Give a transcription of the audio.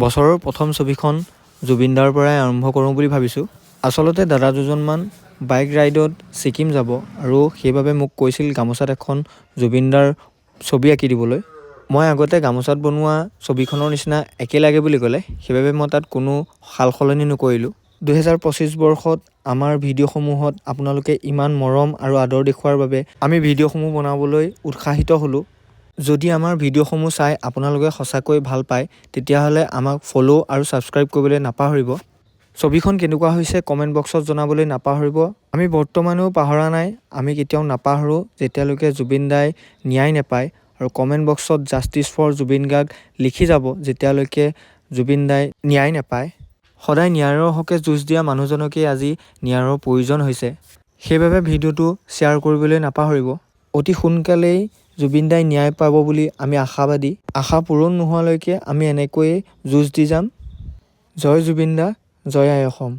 বছৰৰ প্ৰথম ছবিখন জুবিন দাৰ পৰাই আৰম্ভ কৰোঁ বুলি ভাবিছোঁ। আচলতে দাদা দুজনমান বাইক ৰাইডত ছিকিম যাব আৰু সেইবাবে মোক কৈছিল গামোচাত এখন জুবিন দাৰ ছবি আঁকি দিবলৈ। মই আগতে গামোচাত বনোৱা ছবিখনৰ নিচিনা একে লাগে বুলি ক'লে, সেইবাবে মই তাত কোনো সাল সলনি নকৰিলোঁ। 2025 বৰ্ষত আমাৰ ভিডিঅ'সমূহত আপোনালোকে ইমান মৰম আৰু আদৰ দেখুওৱাৰ বাবে আমি ভিডিঅ'সমূহ বনাবলৈ উৎসাহিত হ'লোঁ। যদি আমাৰ ভিডিঅ'সমূহ চাই আপোনালোকে সঁচাকৈ ভাল পায়, তেতিয়াহ'লে আমাক ফ'ল' আৰু ছাবস্ক্ৰাইব কৰিবলৈ নাপাহৰিব। ছবিখন কেনেকুৱা হৈছে কমেণ্ট বক্সত জনাবলৈ নাপাহৰিব। আমি বৰ্তমানেও পাহৰা নাই, আমি কেতিয়াও নাপাহৰোঁ যেতিয়ালৈকে জুবিন দাই ন্যায় নাপায়, আৰু কমেণ্ট বক্সত জাষ্টিছ ফৰ জুবিন গাৰ্গ লিখি যাব যেতিয়ালৈকে জুবিন দাই ন্যায় নাপায়। সদায় ন্যায়ৰ হকে যুঁজ দিয়া মানুহজনকেই আজি ন্যায়ৰ প্ৰয়োজন হৈছে। সেইবাবে ভিডিঅ'টো শ্বেয়াৰ কৰিবলৈ নাপাহৰিব। অতি সোনকালেই জুবিন দাই ন্যায় পাব বুলি আমি আশাবাদী। আশা পূৰণ নোহোৱালৈকে আমি এনেকৈয়ে যুঁজ দি যাম। জয় জুবিন দা, জয় আই অসম।